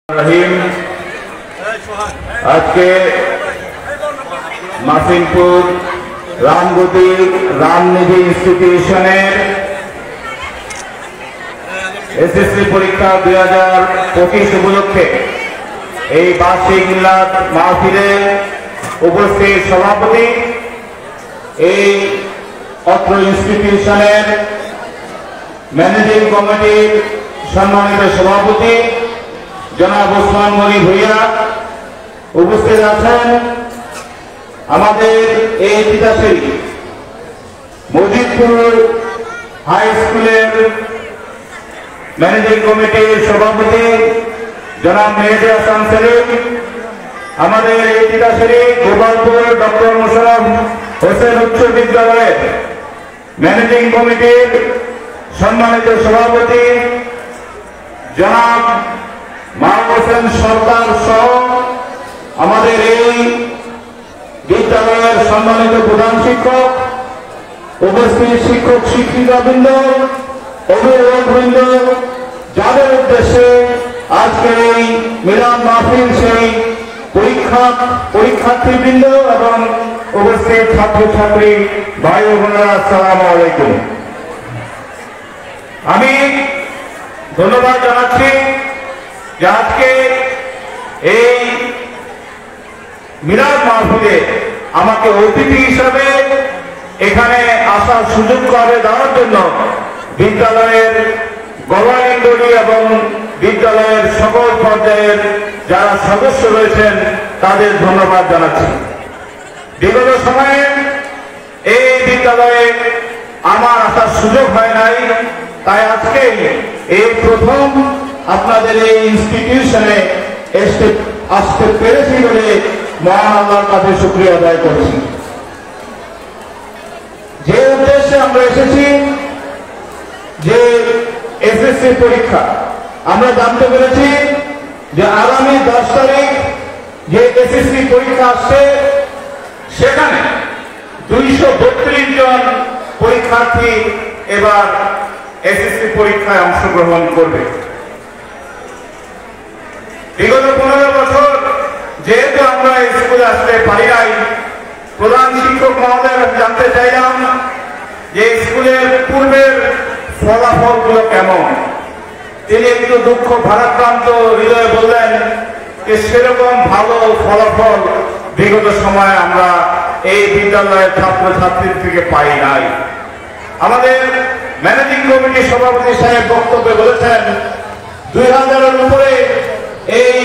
রহিম আজকে মাসিমপুর রামগতি রামনিধি ইনস্টিটিউশনের এসএসসি পরীক্ষা 2025 উপলক্ষে এই বার্ষিক মিলাদ মাহফিলে উপস্থিত সভাপতি, এই অত্র ইনস্টিটিউশনের ম্যানেজিং কমিটির সম্মানিত সভাপতি জনাব ওসমান মনি ভূঁইয়া, উপস্থিত আছেন আমাদের এই তিতাসেরি মজিদপুর হাই স্কুলের ম্যানেজিং কমিটির সভাপতি জনাব মেহেদি হাসান সেলিম, আমাদের এই তিতাসেরি গোপালপুর ডক্টর মোশাররফ হোসেন উচ্চ বিদ্যালয়ের ম্যানেজিং কমিটির সম্মানিত সভাপতি জনাব মাহবুব হোসেন সরকার সহ আমাদের এই বিদ্যালয়ের সম্মানিত প্রধান শিক্ষক, উপস্থিত শিক্ষক শিক্ষিকাবৃন্দ, অভিভাবকবৃন্দ, যাদের উদ্দেশ্যে আজকের এই মিলাদ মাহফিল সেই পরীক্ষার্থীবৃন্দ এবং উপস্থিত ছাত্রছাত্রী ভাই ও বোনেরা, আসসালামু আলাইকুম। আমি ধন্যবাদ জানাচ্ছি যে আজকে এই মিলাদ মাহফিলে আমাকে অতিথি হিসাবে এখানে আসার সুযোগ করে দেওয়ার জন্য বিদ্যালয়ের গভর্নিং বডি এবং বিদ্যালয়ের সকল পর্যায়ের যারা সদস্য রয়েছেন তাদের ধন্যবাদ জানাচ্ছি। বিগত সময়ে এই বিদ্যালয়ে আমার আসার সুযোগ হয় নাই, তাই আজকে এই প্রথম আপনাদের এই ইনস্টিটিউশনে আসতে পেরেছি বলে মহান আল্লাহর কাছে শুকরিয়া আদায় করছি। যে উদ্দেশ্যে আমরা এসেছি যে এসএসসি পরীক্ষা, আমরা জানতে পেরেছি যে আগামী 10 তারিখ যে এসএসসি পরীক্ষা আসছে সেখানে 232 জন পরীক্ষার্থী এবার এসএসসি পরীক্ষায় অংশগ্রহণ করবে। বিগত 15 বছর যেহেতু আমরা স্কুলে আসতে পারি নাই, প্রধান শিক্ষক মহোদয় জানতে চাইলাম যে স্কুলের পূর্বের ফলাফলগুলো কেমন। তিনি একটু দুঃখ ভারাক্রান্ত হৃদয়ে বললেন যে সেরকম ভালো ফলাফল বিগত সময়ে আমরা এই বিদ্যালয়ের ছাত্রছাত্রীর থেকে পাই নাই। আমাদের ম্যানেজিং কমিটির সভাপতি সাহেব বক্তব্যে বলেছেন 2000-এর উপরে এই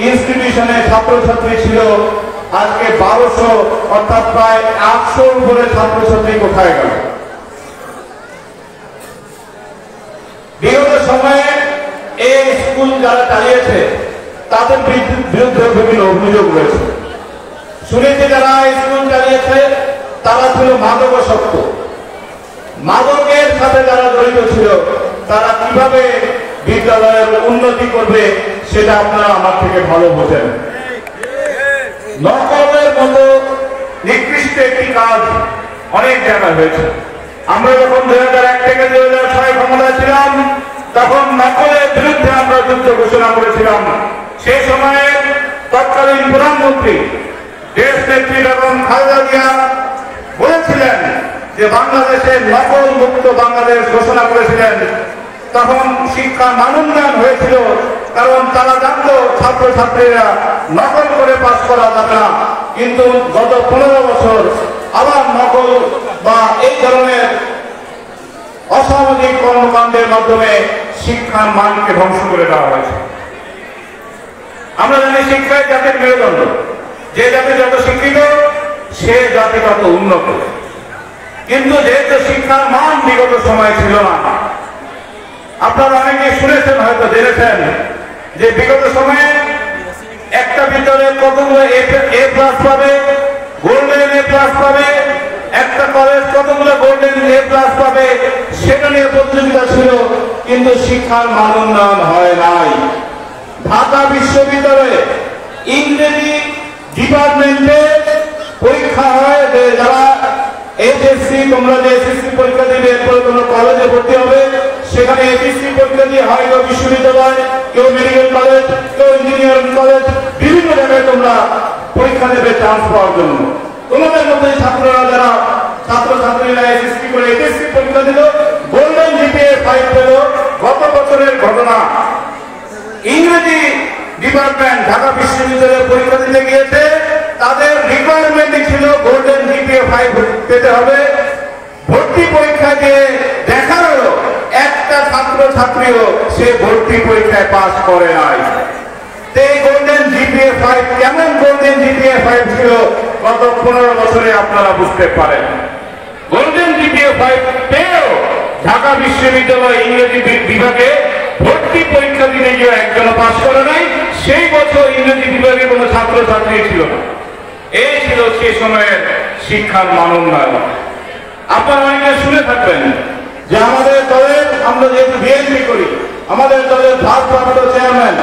ইনস্টিটিউশনে ছাত্রছাত্রী ছিল, আজকে 1200 অর্থাৎ প্রায় 800-র উপরে ছাত্রছাত্রী কোথায় গেল। বিগত সময়ে এই স্কুল যারা চালিয়েছে তাদের বিরুদ্ধে বিভিন্ন অভিযোগ রয়েছে। শুনেছি যারা স্কুল চালিয়েছে তারা ছিল মাদকাসক্ত, মাদকের সাথে যারা জড়িত ছিল তারা কিভাবে বিদ্যালয়ের উন্নতি করবে সেটা আপনারা আমার থেকে ভালো বোঝেন। নকলের মতো নিকৃষ্ট একটি কাজ অনেক জায়গায় হয়েছে। আমরা যখন 2001 থেকে 2006 ক্ষমতায় ছিলাম তখন নকলের বিরুদ্ধে আমরা যুদ্ধ ঘোষণা করেছিলাম। সেই সময়ে তৎকালীন প্রধানমন্ত্রী দেশ নেত্রী বেগম খালেদা জিয়া বলেছিলেন যে বাংলাদেশে নকল মুক্ত বাংলাদেশ ঘোষণা করেছিলেন। তখন শিক্ষার মানোন্নয়ন হয়েছিল, কারণ তারা জানতো ছাত্রছাত্রীরা নকল করে পাস করা যাবে না। কিন্তু গত 15 বছর আবার নকল বা এই ধরনের অসামাজিক কর্মকাণ্ডের মাধ্যমে শিক্ষার মানকে ধ্বংস করে দেওয়া হয়েছে। আমরা জানি শিক্ষায় জাতির মেরুদণ্ড, যে জাতি যত শিক্ষিত সে জাতি তত উন্নত। কিন্তু যেহেতু শিক্ষার মান বিগত সময় ছিল না, আপনারা অনেকে শুনেছেন, হয়তো জেনেছেন যে বিগত সময়ে একটা বিদ্যালয়ে কতগুলো এ প্লাস পাবে, গোল্ডেন এ প্লাস পাবে, একটা কলেজ কতগুলো গোল্ডেন এ প্লাস পাবে, সেটা নিয়ে প্রতিযোগিতা ছিল, কিন্তু শিক্ষার মান উন্নয়ন হয় নাই। ঢাকা বিশ্ববিদ্যালয়ে ইংরেজি ডিপার্টমেন্টে পরীক্ষা হয় যে যারা এইচএসসি, তোমরা যে এসএসসি পরীক্ষা দিবে এরপরে তোমরা কলেজে ভর্তি হবে, সেখানে এসএসসি পরীক্ষা দিয়ে হয় কেউ বিশ্ববিদ্যালয়, কেউ মেডিকেল কলেজ, কেউ দেবে চান্স পাওয়ার জন্য। তোমাদের মধ্যে ছাত্ররা যারা ছাত্রছাত্রীরা এসএসসি করে এইচএসসি পরীক্ষা দিল, গোল্ডেন জিপিএ 5 পেল, গত বছরের ঘটনা, ইংরেজি ডিপার্টমেন্ট ঢাকা বিশ্ববিদ্যালয়ে পরীক্ষা দিতে গিয়েছে, তাদের রিকোয়ারমেন্টই ছিল গোল্ডেন জিপিএ 5 পেতে হবে। ভর্তি পরীক্ষা দিয়ে দেখা গেল একটা ছাত্রছাত্রীও সে ভর্তি পরীক্ষায় পাস করে নাই। এই গোল্ডেন জিপিএ 5 কেমন গোল্ডেন জিপিএ 5 ছিল গত 15 বছরে আপনারা বুঝতে পারেন। গোল্ডেন জিপিএ 5 পেয়েও ঢাকা বিশ্ববিদ্যালয় ইংরেজি বিভাগে ভর্তি পরীক্ষা দিতে গিয়ে একজনও পাস করে নাই। সেই বছর ইংরেজি বিভাগে কোনো ছাত্রছাত্রী ছিল না। এই ছিল সে সময়ের শিক্ষার মান উন্নয়ন। আপনারা অনেকে শুনে থাকবেন যে আমাদের দলের, আমরা যেহেতু বিএনপি করি, আমাদের দলের ভারপ্রাপ্ত চেয়ারম্যান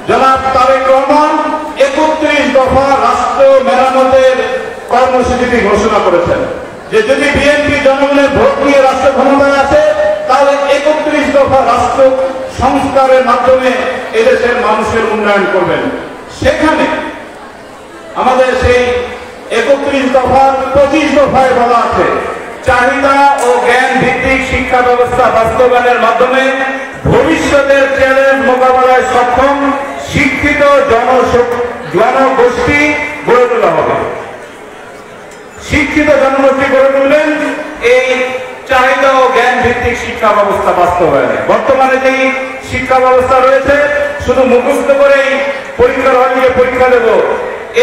জনাব তারেক রহমান 31 দফা রাষ্ট্র মেরামতের কর্মসূচিটি ঘোষণা করেছেন যে যদি বিএনপি জনগণের ভোট নিয়ে রাষ্ট্র ক্ষমতায় আসে তাহলে 31 দফা রাষ্ট্র সংস্কারের মাধ্যমে এদেশের মানুষের উন্নয়ন করবেন। সেখানে আমাদের সেই 31 দফার 25 দফায় বলা আছে চাহিদা ও জ্ঞান ভিত্তিক শিক্ষা ব্যবস্থা বাস্তবায়নের মাধ্যমে ভবিষ্যতের চ্যালেঞ্জ মোকাবেলায় সক্ষম শিক্ষিত জনগোষ্ঠী গড়ে তোলা হবে। শিক্ষিত জনগোষ্ঠী গড়ে তুলবেন এই চাহিদা ও জ্ঞান ভিত্তিক শিক্ষা ব্যবস্থা বাস্তবায়নে। বর্তমানে যেই শিক্ষা ব্যবস্থা রয়েছে শুধু মুখস্থ করেই পরীক্ষার হলে গিয়ে পরীক্ষা দেব,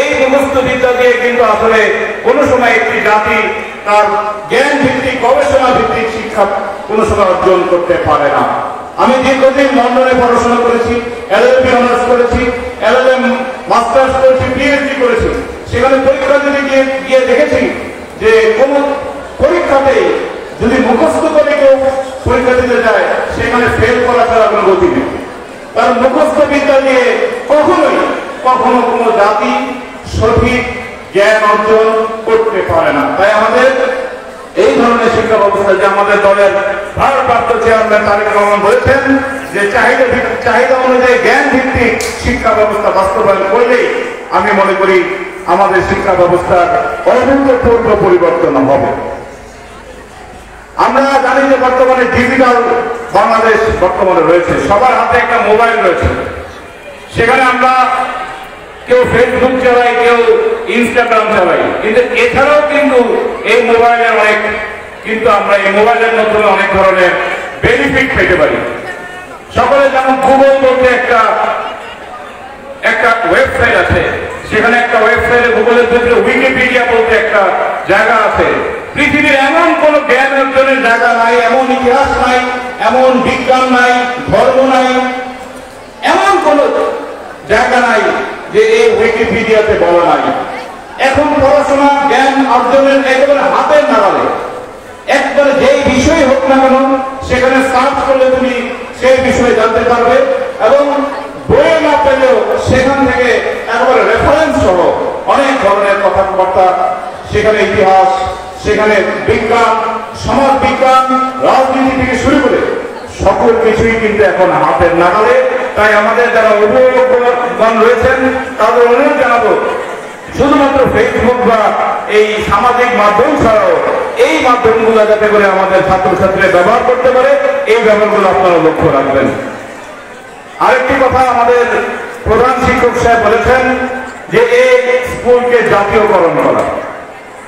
এই মুখস্থ বিদ্যা দিয়ে কিন্তু আসলে কোনো সময় একটি জাতি তার জ্ঞান ভিত্তিক গবেষণা ভিত্তিক শিক্ষা কোনো সময় অর্জন করতে পারে না। আমি দীর্ঘদিন লন্ডনে পড়াশোনা করেছি, এলএলবি অনার্স করেছি, এলএলএম মাস্টার্স করেছি, পিএইচডি করেছি। সেখানে পরীক্ষা দিতে গিয়ে দেখেছি যে কোন পরীক্ষাতে যদি মুখস্থ করে কেউ পরীক্ষা দিতে যায় সেখানে ফেল করা ছাড়া কোনো গতি নেই। কারণ মুখস্থ বিদ্যা দিয়ে কখনো কোনো জাতি সঠিক জ্ঞান অর্জন করতে পারে না। তাই আমাদের এই ধরনের শিক্ষা ব্যবস্থা, যে আমাদের দলের ভারপ্রাপ্ত চেয়ারম্যান তারেক রহমান বলেছেন যে চাহিদা অনুযায়ী জ্ঞান ভিত্তিক শিক্ষা ব্যবস্থা বাস্তবায়ন করলেই আমি মনে করি আমাদের শিক্ষা ব্যবস্থার অভূতপূর্ব পরিবর্তন হবে। আমরা জানি যে বর্তমানে ডিজিটাল বাংলাদেশ বর্তমানে রয়েছে, সবার হাতে একটা মোবাইল রয়েছে। সেখানে আমরা কেউ ফেসবুক চালাই, কেউ ইনস্টাগ্রাম চালাই, কিন্তু এছাড়াও কিন্তু এই মোবাইলের আমরা এই মোবাইলের মাধ্যমে অনেক ধরনের বেনিফিট পেতে পারি। সকলে যেমন গুগল বলতে একটা ওয়েবসাইট আছে, সেখানে একটা ওয়েবসাইটে গুগলের ভিতরে উইকিপিডিয়া বলতে একটা জায়গা আছে। পৃথিবীর এমন কোন জ্ঞান অর্জনের জায়গা নাই, এমন ইতিহাস নাই, এমন বিজ্ঞান নাই, ধর্ম নাই, এমন কোন জায়গা নাই যে এই উইকিপিডিয়াতে বলা নাই। এখন পড়াশোনা জ্ঞান অর্জনের একেবারে হাতের নাগালে, একবারে যেই বিষয় হোক না কেন সেখানে সার্চ করলে তুমি সেই বিষয়ে জানতে পারবে, এবং বইয়ে না পেলেও সেখান থেকে একেবারে রেফারেন্স সহ অনেক ধরনের কথাবার্তা, সেখানে ইতিহাস, সেখানে বিজ্ঞান, সমাজ বিজ্ঞান, রাজনীতি থেকে শুরু করে সকল কিছুই কিন্তু এখন হাতের নাগালে। তাই আমাদের যারা অভিভাবকগণ রয়েছেন তাদের অনুরোধ জানাবো, শুধুমাত্র ফেসবুক বা এই সামাজিক মাধ্যম ছাড়াও এই মাধ্যমগুলো যাতে করে আমাদের ছাত্রছাত্রীরা ব্যবহার করতে পারে, এই ব্যবহারগুলো আপনারা লক্ষ্য রাখবেন। আরেকটি কথা আমাদের প্রধান শিক্ষক সাহেব বলেছেন যে এই স্কুলকে জাতীয়করণ করা।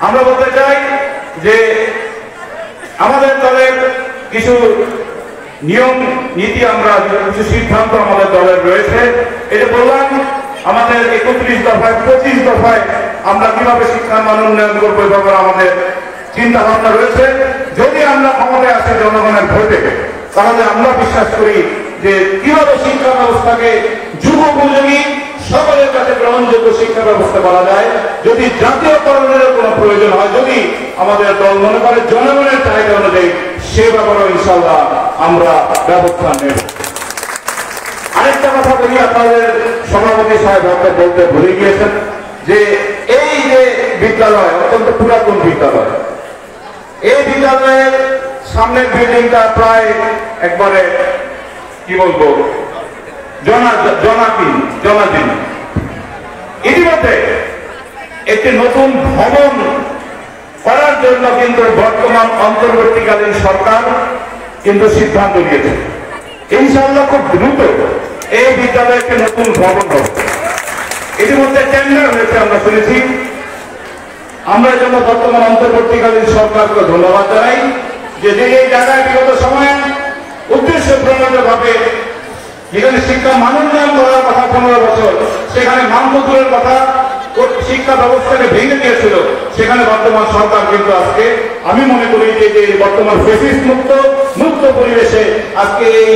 আমরা বলতে চাই যে আমাদের দলের কিছু নিয়ম নীতি, আমরা কিছু সিদ্ধান্ত আমাদের দলের রয়েছে। এটা বললাম আমাদের 31 দফায় 25 দফায় আমরা কিভাবে শিক্ষার মান উন্নয়ন করবো এই ব্যাপারে আমাদের চিন্তা ভাবনা রয়েছে। যদি আমরা ক্ষমতায় আসে জনগণের ভোটে, তাহলে আমরা বিশ্বাস করি যে কিভাবে শিক্ষা ব্যবস্থাকে যুগোপযোগী, সকলের কাছে গ্রহণযোগ্য শিক্ষা ব্যবস্থা করা যায়। যদি জাতীয়করণের কোনো প্রয়োজন হয়, যদি আমাদের দল মনে করে জনগণের চাহিদা অনুযায়ী, সে ব্যাপারে ইনশাআল্লাহ আমরা ব্যবস্থা নেব। আরেকটা কথা বলি, আপনাদের সভাপতি সাহেব হয়তো বলতে ভুলে গিয়েছেন যে এই যে বিদ্যালয় অত্যন্ত পুরাতন বিদ্যালয়, এই বিদ্যালয়ের সামনের বিল্ডিংটা প্রায় একবারে কি বলবো জনাজীর্ণ। ইতিমধ্যে একটি নতুন ভবন করার জন্য কিন্তু বর্তমান অন্তর্বর্তীকালীন সরকার কিন্তু সিদ্ধান্ত নিয়েছে। ইনশাআল্লাহ খুব দ্রুত এই বিদ্যালয়ে একটি নতুন ভবন হবে। ইতিমধ্যে টেন্ডার হয়েছে আমরা শুনেছি। আমরা এই জন্য বর্তমান অন্তর্বর্তীকালীন সরকারকে ধন্যবাদ জানাই যে এই জায়গায় বিগত সময়ে উদ্দেশ্য প্রণোদিতভাবে যেখানে শিক্ষা মানোন্নয়ন করার কথা 15 বছর, সেখানে মানদণ্ডের কথা শিক্ষা ব্যবস্থাকে ভেঙে দিয়েছিল, সেখানে বর্তমান সরকার কিন্তু আজকে আমি মনে করি যে বর্তমান ফেসিস্ট মুক্ত পরিবেশে আজকে এই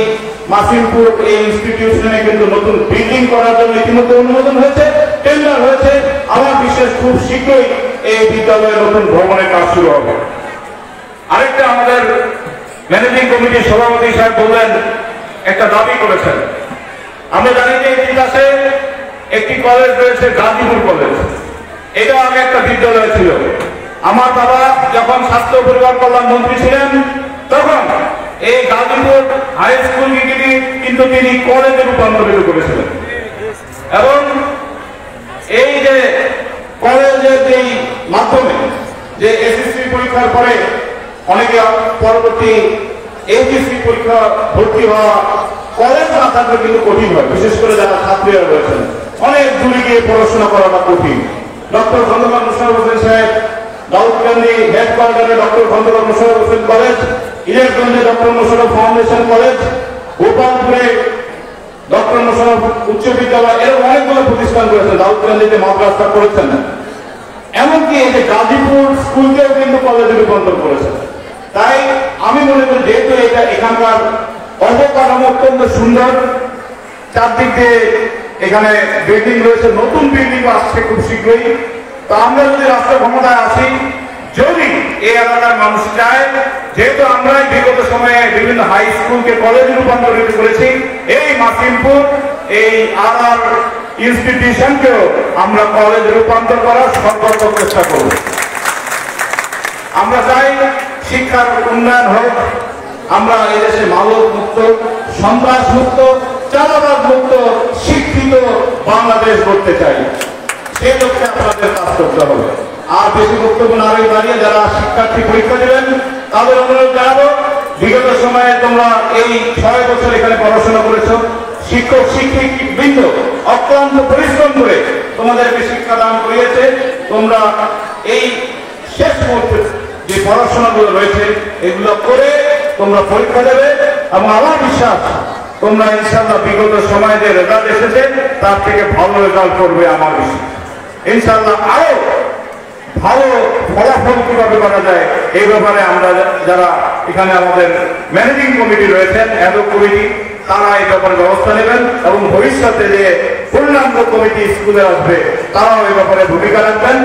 মাসিমপুর এই ইনস্টিটিউশনে কিন্তু নতুন বিল্ডিং করার জন্য ইতিমধ্যে অনুমোদন হয়েছে, টেন্ডার হয়েছে। আমার বিশ্বাস খুব শীঘ্রই এই বিদ্যালয়ে নতুন ভবনের কাজ শুরু হবে। আরেকটা আমাদের ম্যানেজিং কমিটির সভাপতি সাহেব বললেন, একটা দাবি করেছেন। আমরা জানি যে ইতিহাসে একটি কলেজ রয়েছে, গাজীপুর কলেজ। এটা আগে একটা বিদ্যালয় ছিল। আমার বাবা যখন স্বাস্থ্য পরিবার কল্যাণ মন্ত্রী ছিলেন তখন এই গাজীপুর হাই স্কুল কিন্তু তিনি কলেজে রূপান্তরিত করেছিলেন। এবং এই যে কলেজের যেই মাধ্যমে যে এসএসসি পরীক্ষার পরে অনেকে পরবর্তী এইচএসসি পরীক্ষা ভর্তি হওয়া কলেজ না থাকলে কিন্তু কঠিন হয়, বিশেষ করে যারা ছাত্রীরা রয়েছেন অনেক দূরে গিয়ে পড়াশোনা করাটা কঠিন। ডক্টর খন্দকার মোশাররফ হোসেন সাহেব দাউদকান্দি হেডকোয়ার্টারে ডক্টর খন্দকার মোশাররফ হোসেন কলেজ, ইলেকগঞ্জে ডক্টর মোশাররফ ফাউন্ডেশন কলেজ, গোপালপুরে ডক্টর মোশাররফ উচ্চ বিদ্যালয়, এরকম অনেকগুলো প্রতিষ্ঠান করেছেন। দাউদকান্দিতে মাদ্রাসা করেছেন, এমনকি এই যে গাজীপুর স্কুলকেও কিন্তু কলেজে রূপান্তর করেছেন। তাই আমি মনে করি যেহেতু এটা এখানকার অবকাঠামো অত্যন্ত সুন্দর, চারদিক দিয়ে এখানে বিল্ডিং রয়েছে, নতুন বিল্ডিং আসছে খুব শীঘ্রই। তো আমরা যদি রাষ্ট্র ক্ষমতায় আসি, যদি এই এলাকার মানুষ চায়, যেহেতু আমরাই বিগত সময়ে বিভিন্ন হাই স্কুলকে কলেজে রূপান্তরিত করেছি, এই মাসিমপুর এই আর ইনস্টিটিউশনকেও আমরা কলেজে রূপান্তর করার সর্বাত্মক চেষ্টা করব। আমরা চাই শিক্ষার উন্নয়ন হোক, আমরা এদেশে মাদক মুক্ত, সন্ত্রাস মুক্ত, চাঁদাবাজ মুক্ত, শিক্ষিত বাংলাদেশ করতে চাই। সেই লক্ষ্যে আপনাদের কাজ করতে হবে। আর বেশি বক্তব্য না দাঁড়িয়ে যারা শিক্ষার্থী পরীক্ষা দেবেন তাদের অনুরোধ জানাবো, বিগত সময়ে তোমরা এই 6 বছর এখানে পড়াশোনা করেছো, শিক্ষক শিক্ষিক বৃন্দ অক্লান্ত পরিশ্রম করে তোমাদেরকে শিক্ষাদান করিয়েছে। তোমরা এই শেষ মুহূর্তে যে পড়াশোনাগুলো রয়েছে এগুলো করে তোমরা পরীক্ষা দেবে, এবং আমার বিশ্বাস তোমরা ইনশাআল্লাহ বিগত সময়ে যে রেজাল্ট এসেছে তার থেকে ভালো রেজাল্ট করবে। আমার বিশ্বাস ইনশাআল্লাহ আরো ভালো ফলাফল কিভাবে করা যায় এই ব্যাপারে আমরা যারা এখানে আমাদের ম্যানেজিং কমিটি রয়েছেন, অ্যাডহক কমিটি, তারা এই ব্যাপারে ব্যবস্থা নেবেন, এবং ভবিষ্যতে যে পূর্ণাঙ্গ কমিটি স্কুলে আসবে তারাও এই ব্যাপারে ভূমিকা রাখবেন।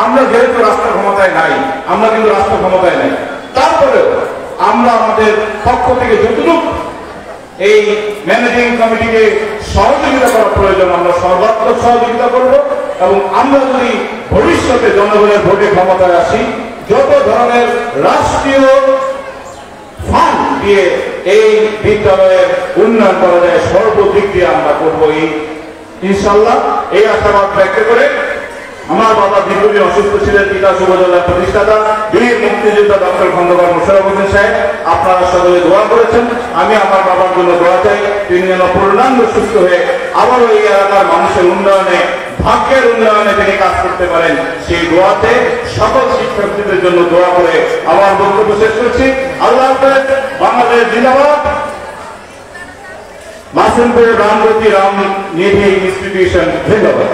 আমরা যেহেতু রাষ্ট্র ক্ষমতায় নাই, আমরা কিন্তু রাষ্ট্র ক্ষমতায় নাই, তারপরেও আমরা আমাদের পক্ষ থেকে যতটুকু এই ম্যানেজিং কমিটিকে সহযোগিতা করা প্রয়োজন আমরা সর্বাত্মক সহযোগিতা করব। এবং আমরা যদি ভবিষ্যতে জনগণের ভোটে ক্ষমতায় আসি, যত ধরনের রাষ্ট্রীয় ফান্ড দিয়ে এই বিদ্যালয়ের উন্নয়ন করা যায় সর্বদিক দিয়ে আমরা করবো ইনশাল্লাহ। এই আশাবাদ ব্যক্ত করে, আমার বাবা দীর্ঘদিন অসুস্থ ছিলেন, পিতা যুবদলের প্রতিষ্ঠাতা বীর মুক্তিযোদ্ধা ডক্টর খন্দকার মোশাররফ হোসেন সাহেব, আপনারা সকলে দোয়া করেছেন। আমি আমার বাবার জন্য দোয়া চাই, তিনি যেন পূর্ণাঙ্গ সুস্থ হয়ে আবারও এই এলাকার মানুষের উন্নয়নে, ভাগ্যের উন্নয়নে তিনি কাজ করতে পারেন। সেই দোয়াতে সকল শিক্ষার্থীদের জন্য দোয়া করে আমার বক্তব্য শেষ করছি। আল্লাহ হাফেজ। বাংলাদেশ জিন্দাবাদ। মাসিমপুর রামগতি রাম নিধি ইনস্টিটিউশন জিন্দাবাদ।